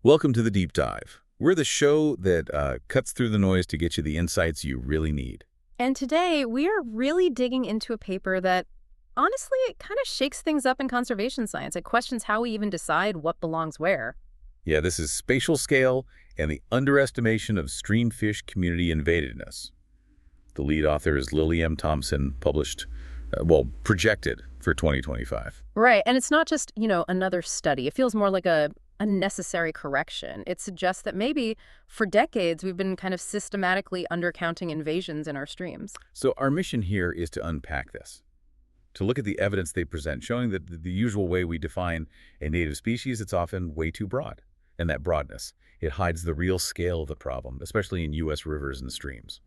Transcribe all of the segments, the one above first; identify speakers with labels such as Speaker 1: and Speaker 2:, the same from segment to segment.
Speaker 1: Welcome to the Deep Dive. We're the show that cuts through the noise to get you the insights you really need.
Speaker 2: And today, we are really digging into a paper that, honestly, it kind of shakes things up in conservation science. It questions how we even decide what belongs where.
Speaker 1: Yeah, this is Spatial Scale and the Underestimation of Streamfish Community Invadedness. The lead author is Lily M. Thompson, projected for 2025.
Speaker 2: Right, and it's not just, another study. It feels more like a necessary correction. It suggests that maybe, for decades, we've been kind of systematically undercounting invasions in our streams.
Speaker 1: So our mission here is to unpack this, to look at the evidence they present, showing that the usual way we define a native species, it's often way too broad. And that broadness, it hides the real scale of the problem, especially in U.S. rivers and streams.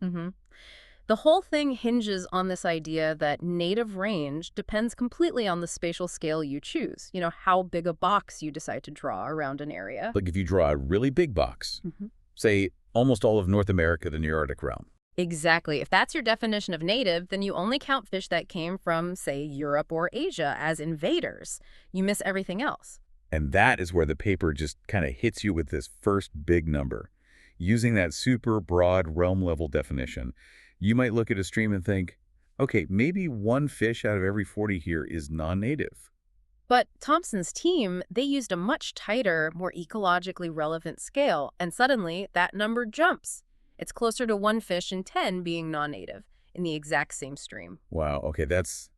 Speaker 2: The whole thing hinges on this idea that native range depends completely on the spatial scale you choose, how big a box you decide to draw around an area.
Speaker 1: Like if you draw a really big box, say almost all of North America, the Nearctic realm.
Speaker 2: Exactly. If that's your definition of native, then you only count fish that came from, say, Europe or Asia as invaders. You miss everything else.
Speaker 1: And that is where the paper just kind of hits you with this first big number. Using that super broad realm-level definition, you might look at a stream and think, okay, maybe one fish out of every 40 here is non-native.
Speaker 2: But Thompson's team, they used a much tighter, more ecologically relevant scale, and suddenly that number jumps. It's closer to 1 fish in 10 being non-native in the exact same stream.
Speaker 1: Wow, okay, that's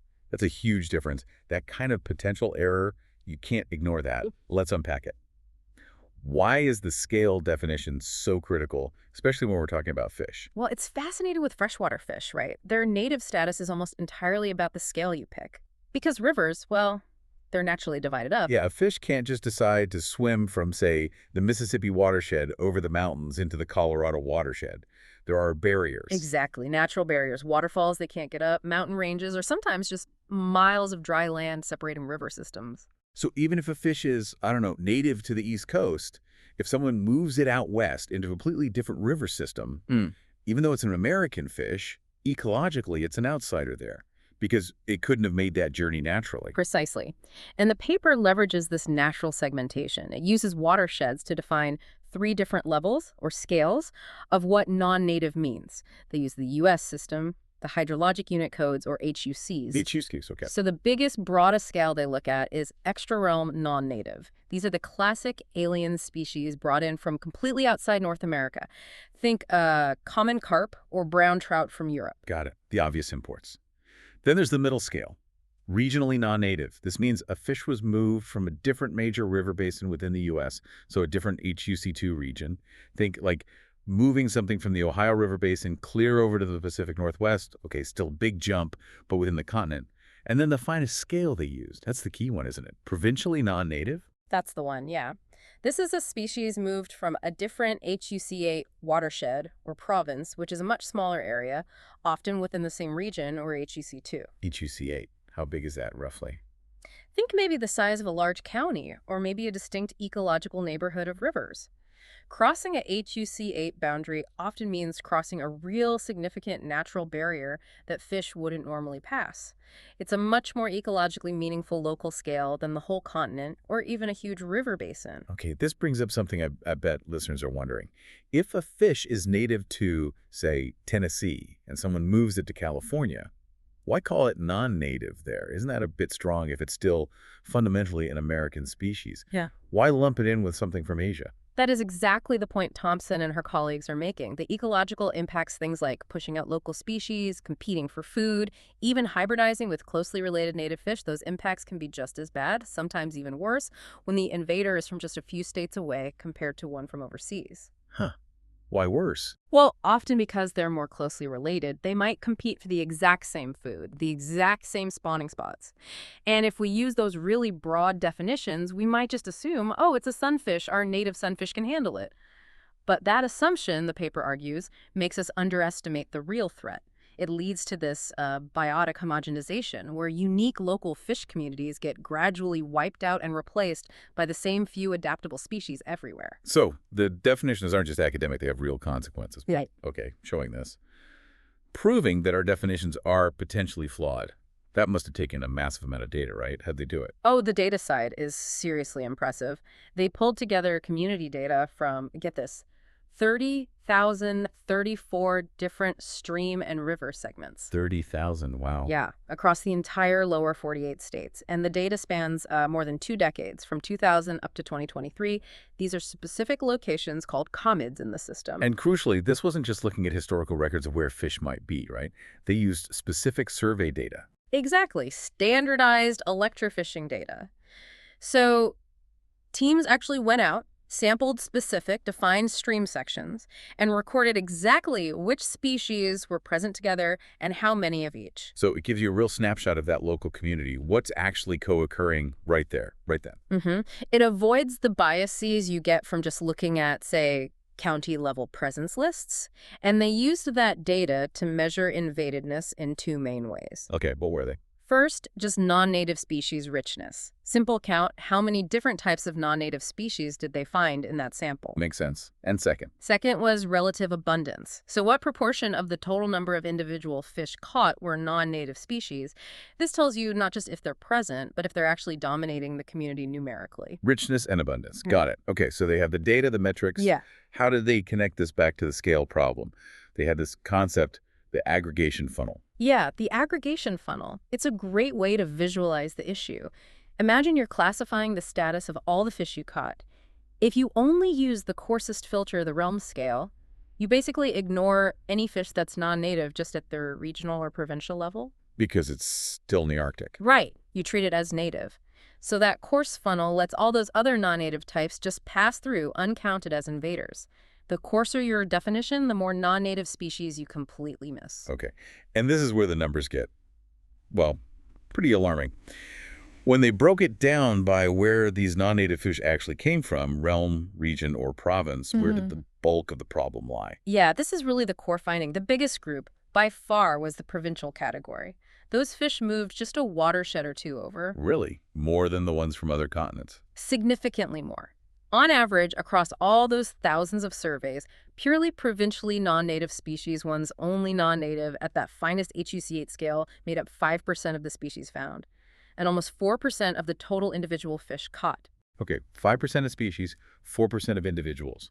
Speaker 1: a huge difference. That kind of potential error, you can't ignore that. Let's unpack it. Why is the scale definition so critical, especially when we're talking about fish?
Speaker 2: Well, it's fascinating with freshwater fish, right? Their native status is almost entirely about the scale you pick. Because rivers, well, they're naturally divided up.
Speaker 1: Yeah, a fish can't just decide to swim from, say, the Mississippi watershed over the mountains into the Colorado watershed. There are barriers.
Speaker 2: Exactly. Natural barriers. Waterfalls they can't get up, mountain ranges, or sometimes just miles of dry land separating river systems.
Speaker 1: So even if a fish is, native to the East Coast, if someone moves it out west into a completely different river system, even though it's an American fish, ecologically it's an outsider there because it couldn't have made that journey naturally.
Speaker 2: Precisely. And the paper leverages this natural segmentation. It uses watersheds to define 3 different levels or scales of what non-native means. They use the U.S. system, the hydrologic unit codes, or HUCs.
Speaker 1: HUCs, okay.
Speaker 2: So the biggest, broadest scale they look at is extra-realm non-native. These are the classic alien species brought in from completely outside North America. Think common carp or brown trout from Europe.
Speaker 1: Got it. The obvious imports. Then there's the middle scale, regionally non-native. This means a fish was moved from a different major river basin within the U.S., so a different HUC2 region. Think like moving something from the Ohio River Basin clear over to the Pacific Northwest. Okay, still big jump, but within the continent. And then the finest scale they used. That's the key one, isn't it? Provincially non-native?
Speaker 2: That's the one, yeah. This is a species moved from a different HUC8 watershed or province, which is a much smaller area, often within the same region or HUC2.
Speaker 1: HUC8. How big is that, roughly?
Speaker 2: Think maybe the size of a large county, or maybe a distinct ecological neighborhood of rivers. Crossing a HUC8 boundary often means crossing a real significant natural barrier that fish wouldn't normally pass. It's a much more ecologically meaningful local scale than the whole continent or even a huge river basin.
Speaker 1: Okay, this brings up something I bet listeners are wondering. If a fish is native to, say, Tennessee, and someone moves it to California, why call it non-native there? Isn't that a bit strong if it's still fundamentally an American species?
Speaker 2: Yeah.
Speaker 1: Why lump it in with something from Asia?
Speaker 2: That is exactly the point Thompson and her colleagues are making. The ecological impacts things like pushing out local species, competing for food, even hybridizing with closely related native fish. Those impacts can be just as bad, sometimes even worse, when the invader is from just a few states away compared to one from overseas.
Speaker 1: Huh. Why worse?
Speaker 2: Well, often because they're more closely related, they might compete for the exact same food, the exact same spawning spots. And if we use those really broad definitions, we might just assume, oh, it's a sunfish, our native sunfish can handle it. But that assumption, the paper argues, makes us underestimate the real threat. It leads to this biotic homogenization, where unique local fish communities get gradually wiped out and replaced by the same few adaptable species everywhere.
Speaker 1: So the definitions aren't just academic, they have real consequences.
Speaker 2: Right.
Speaker 1: Okay, showing this. Proving that our definitions are potentially flawed. That must have taken a massive amount of data, right? How'd they do it?
Speaker 2: Oh, the data side is seriously impressive. They pulled together community data from, get this, 30,034 different stream and river segments.
Speaker 1: 30,000, wow.
Speaker 2: Yeah, across the entire lower 48 states. And the data spans more than 2 decades, from 2000 up to 2023. These are specific locations called commids in the system.
Speaker 1: And crucially, this wasn't just looking at historical records of where fish might be, right? They used specific survey data.
Speaker 2: Exactly, standardized electrofishing data. So teams actually went out, sampled specific defined stream sections, and recorded exactly which species were present together and how many of each.
Speaker 1: So it gives you a real snapshot of that local community, what's actually co-occurring right there, right then.
Speaker 2: It avoids the biases you get from just looking at, say, county-level presence lists, and they used that data to measure invadedness in two main ways.
Speaker 1: Okay, what were they?
Speaker 2: First, just non-native species richness. Simple count, how many different types of non-native species did they find in that sample?
Speaker 1: Makes sense. And second?
Speaker 2: Second was relative abundance. So what proportion of the total number of individual fish caught were non-native species? This tells you not just if they're present, but if they're actually dominating the community numerically.
Speaker 1: Richness and abundance. Got it. Okay, so they have the data, the metrics.
Speaker 2: Yeah.
Speaker 1: How did they connect this back to the scale problem? They had this concept, the aggregation funnel.
Speaker 2: Yeah, the aggregation funnel. It's a great way to visualize the issue. Imagine you're classifying the status of all the fish you caught. If you only use the coarsest filter, the realm scale, you basically ignore any fish that's non-native just at their regional or provincial level.
Speaker 1: Because it's still in the Arctic.
Speaker 2: Right. You treat it as native. So that coarse funnel lets all those other non-native types just pass through uncounted as invaders. The coarser your definition, the more non-native species you completely miss.
Speaker 1: Okay. And this is where the numbers get, well, pretty alarming. When they broke it down by where these non-native fish actually came from, realm, region, or province, where did the bulk of the problem lie?
Speaker 2: Yeah, this is really the core finding. The biggest group, by far, was the provincial category. Those fish moved just a watershed or two over.
Speaker 1: Really? More than the ones from other continents?
Speaker 2: Significantly more. On average, across all those thousands of surveys, purely provincially non-native species ones, only non-native at that finest HUC8 scale, made up 5% of the species found, and almost 4% of the total individual fish caught.
Speaker 1: Okay, 5% of species, 4% of individuals.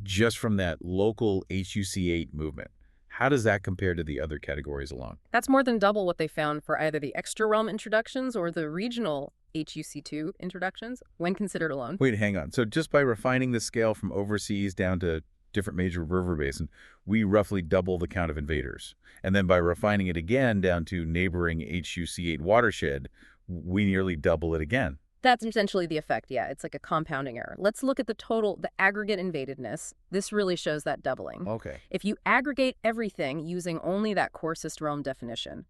Speaker 1: Just from that local HUC8 movement. How does that compare to the other categories alone?
Speaker 2: That's more than double what they found for either the extra realm introductions or the regional HUC2 introductions when considered alone.
Speaker 1: Wait, hang on. So just by refining the scale from overseas down to different major river basin, we roughly double the count of invaders. And then by refining it again down to neighboring HUC8 watershed, we nearly double it again.
Speaker 2: That's essentially the effect, yeah. It's like a compounding error. Let's look at the total, the aggregate invadedness. This really shows that doubling.
Speaker 1: Okay.
Speaker 2: If you aggregate everything using only that coarsest realm definition,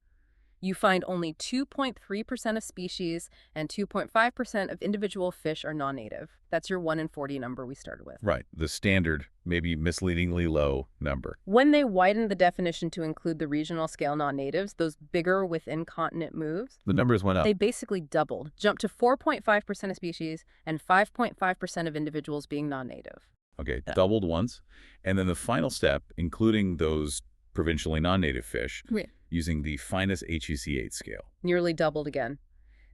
Speaker 2: you find only 2.3% of species and 2.5% of individual fish are non-native. That's your 1 in 40 number we started with.
Speaker 1: Right. The standard, maybe misleadingly low number.
Speaker 2: When they widened the definition to include the regional scale non-natives, those bigger within continent moves,
Speaker 1: The numbers went up.
Speaker 2: they basically doubled, jumped to 4.5% of species and 5.5% of individuals being non-native.
Speaker 1: Okay, doubled once. And then the final step, including those provincially non-native fish, using the finest HUC8 scale.
Speaker 2: Nearly doubled again.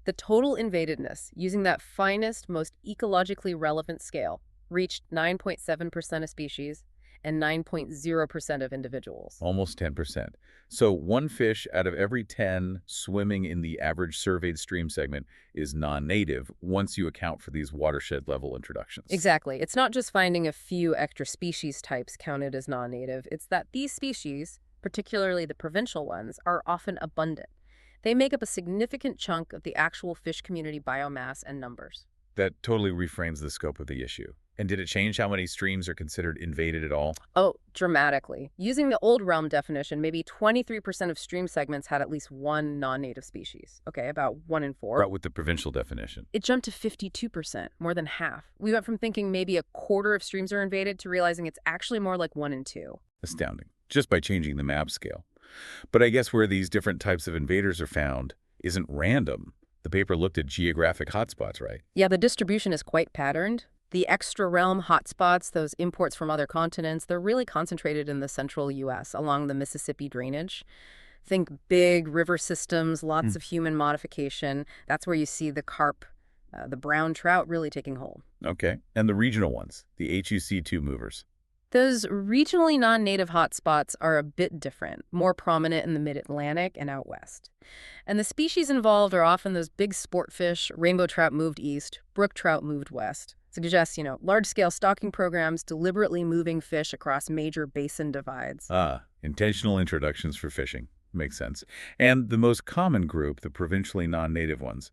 Speaker 2: The total invadedness, using that finest, most ecologically relevant scale, reached 9.7% of species and 9.0% of individuals.
Speaker 1: Almost 10%. So one fish out of every 10 swimming in the average surveyed stream segment is non-native once you account for these watershed level introductions.
Speaker 2: Exactly. It's not just finding a few extra species types counted as non-native. It's that these species, particularly the provincial ones, are often abundant. They make up a significant chunk of the actual fish community biomass and numbers.
Speaker 1: That totally reframes the scope of the issue. And did it change how many streams are considered invaded at all?
Speaker 2: Oh, dramatically. Using the old realm definition, maybe 23% of stream segments had at least one non-native species. Okay, about 1 in 4.
Speaker 1: Right, with the provincial definition.
Speaker 2: It jumped to 52%, more than half. We went from thinking maybe a quarter of streams are invaded to realizing it's actually more like 1 in 2.
Speaker 1: Astounding. Just by changing the map scale. But I guess where these different types of invaders are found isn't random. The paper looked at geographic hotspots, right?
Speaker 2: Yeah, the distribution is quite patterned. The extra realm hotspots, those imports from other continents, they're really concentrated in the central U.S. along the Mississippi drainage. Think big river systems,
Speaker 1: Hmm.
Speaker 2: lots of human modification. That's where you see the carp, the brown trout really taking hold.
Speaker 1: Okay. And the regional ones, the HUC2 movers.
Speaker 2: Those regionally non-native hotspots are a bit different, more prominent in the mid-Atlantic and out west. And the species involved are often those big sport fish. Rainbow trout moved east, brook trout moved west. Suggests, large-scale stocking programs deliberately moving fish across major basin divides.
Speaker 1: Ah, intentional introductions for fishing. Makes sense. And the most common group, the provincially non-native ones,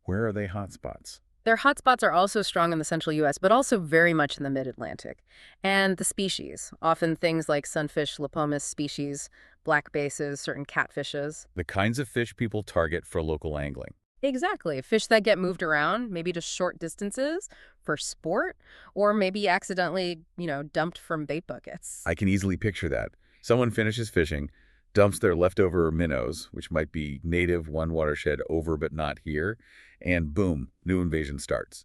Speaker 1: where are they hotspots?
Speaker 2: Their hotspots are also strong in the central U.S., but also very much in the mid-Atlantic. And the species, often things like sunfish, lepomis species, black bases, certain catfishes.
Speaker 1: The kinds of fish people target for local angling.
Speaker 2: Exactly. Fish that get moved around, maybe to short distances for sport, or maybe accidentally, dumped from bait buckets.
Speaker 1: I can easily picture that. Someone finishes fishing, dumps their leftover minnows, which might be native one watershed over but not here, and boom, new invasion starts.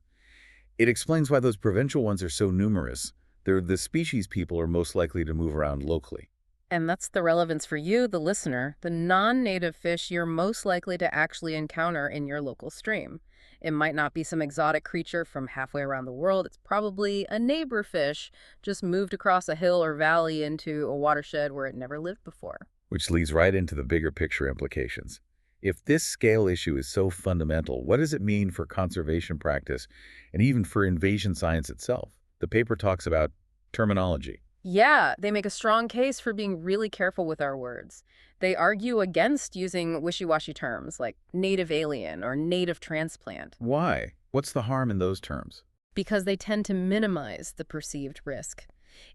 Speaker 1: It explains why those provincial ones are so numerous. They're the species people are most likely to move around locally.
Speaker 2: And that's the relevance for you, the listener, the non-native fish you're most likely to actually encounter in your local stream. It might not be some exotic creature from halfway around the world. It's probably a neighbor fish just moved across a hill or valley into a watershed where it never lived before.
Speaker 1: Which leads right into the bigger picture implications. If this scale issue is so fundamental, what does it mean for conservation practice and even for invasion science itself? The paper talks about terminology.
Speaker 2: Yeah, they make a strong case for being really careful with our words. They argue against using wishy-washy terms like native alien or native transplant
Speaker 1: Why? What's the harm in those terms?
Speaker 2: because they tend to minimize the perceived risk.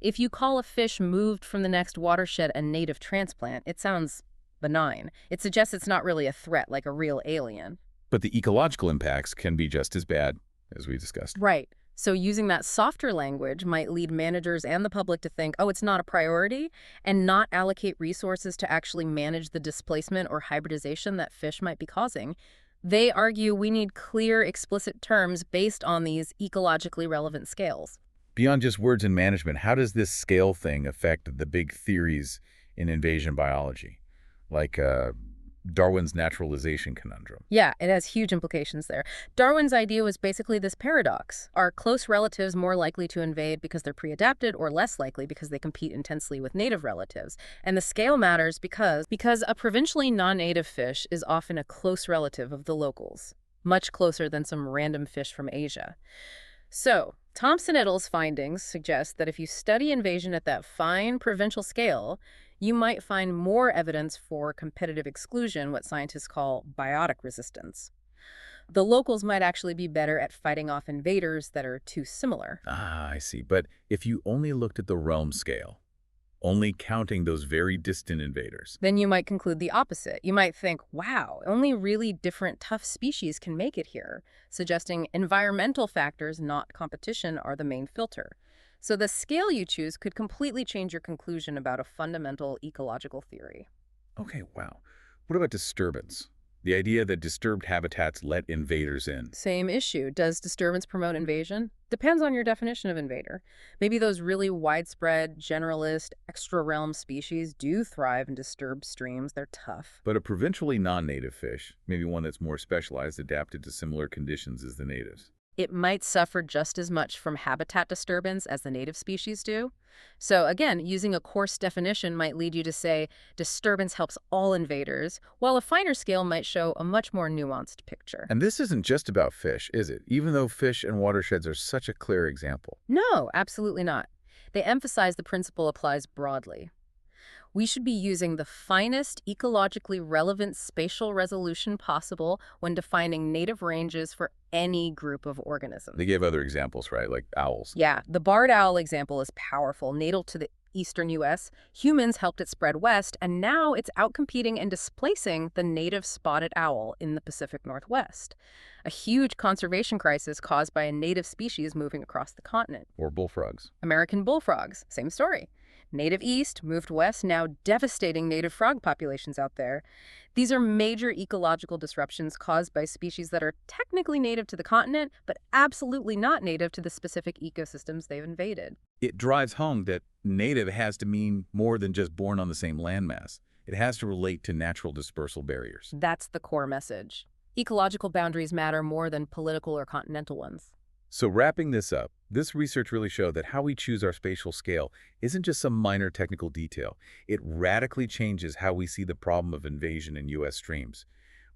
Speaker 2: If you call a fish moved from the next watershed a native transplant, it sounds benign. It suggests it's not really a threat like a real alien.
Speaker 1: But the ecological impacts can be just as bad, as we discussed.
Speaker 2: Right. So using that softer language might lead managers and the public to think, oh, it's not a priority, and not allocate resources to actually manage the displacement or hybridization that fish might be causing. They argue we need clear, explicit terms based on these ecologically relevant scales.
Speaker 1: Beyond just words and management, how does this scale thing affect the big theories in invasion biology? Like Darwin's naturalization conundrum.
Speaker 2: Yeah, it has huge implications there. Darwin's idea was basically this paradox. Are close relatives more likely to invade because they're pre-adapted or less likely because they compete intensely with native relatives? And the scale matters because a provincially non-native fish is often a close relative of the locals, much closer than some random fish from Asia. So, Thompson et al.'s findings suggest that if you study invasion at that fine provincial scale, you might find more evidence for competitive exclusion, what scientists call biotic resistance. The locals might actually be better at fighting off invaders that are too similar.
Speaker 1: Ah, I see. But if you only looked at the realm scale, only counting those very distant invaders,
Speaker 2: Then you might conclude the opposite. You might think, wow, only really different tough species can make it here, suggesting environmental factors, not competition, are the main filter. So the scale you choose could completely change your conclusion about a fundamental ecological theory.
Speaker 1: okay, wow. What about disturbance? The idea that disturbed habitats let invaders in.
Speaker 2: Same issue. Does disturbance promote invasion? Depends on your definition of invader. Maybe those really widespread, generalist, extra-realm species do thrive in disturbed streams. They're tough.
Speaker 1: But a provincially non-native fish, maybe one that's more specialized, adapted to similar conditions as the natives.
Speaker 2: It might suffer just as much from habitat disturbance as the native species do. So again, using a coarse definition might lead you to say disturbance helps all invaders, while a finer scale might show a much more nuanced picture.
Speaker 1: And this isn't just about fish, is it? Even though fish and watersheds are such a clear example.
Speaker 2: No, absolutely not. They emphasize the principle applies broadly. We should be using the finest ecologically relevant spatial resolution possible when defining native ranges for any group of organisms.
Speaker 1: They gave other examples, right? Like owls.
Speaker 2: Yeah, the barred owl example is powerful. Native to the eastern U.S., humans helped it spread west, and now it's outcompeting and displacing the native spotted owl in the Pacific Northwest. A huge conservation crisis caused by a native species moving across the continent.
Speaker 1: Or bullfrogs.
Speaker 2: American bullfrogs, same story. Native east, moved west, now devastating native frog populations out there. These are major ecological disruptions caused by species that are technically native to the continent, but absolutely not native to the specific ecosystems they've invaded.
Speaker 1: It drives home that native has to mean more than just born on the same landmass. It has to relate to natural dispersal barriers.
Speaker 2: That's the core message. Ecological boundaries matter more than political or continental ones.
Speaker 1: So wrapping this up, this research really showed that how we choose our spatial scale isn't just some minor technical detail. It radically changes how we see the problem of invasion in U.S. streams.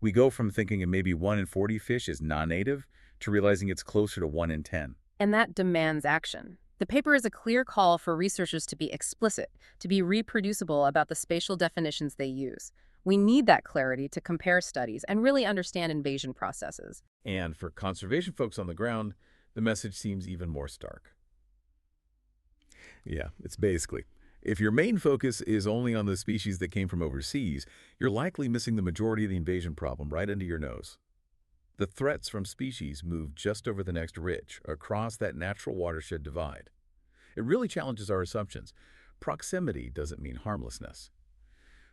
Speaker 1: We go from thinking of maybe 1 in 40 fish is non-native to realizing it's closer to 1 in 10.
Speaker 2: And that demands action. The paper is a clear call for researchers to be explicit, to be reproducible about the spatial definitions they use. We need that clarity to compare studies and really understand invasion processes.
Speaker 1: And for conservation folks on the ground, the message seems even more stark. Yeah, it's basically, if your main focus is only on the species that came from overseas, you're likely missing the majority of the invasion problem right under your nose. The threats from species move just over the next ridge, across that natural watershed divide. It really challenges our assumptions. Proximity doesn't mean harmlessness.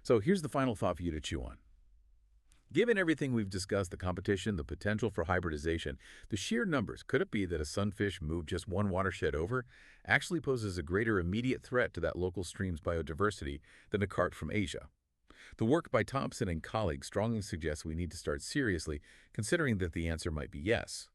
Speaker 1: So here's the final thought for you to chew on. Given everything we've discussed, the competition, the potential for hybridization, the sheer numbers, could it be that a sunfish moved just one watershed over actually poses a greater immediate threat to that local stream's biodiversity than a carp from Asia? The work by Thompson and colleagues strongly suggests we need to start seriously considering that the answer might be yes.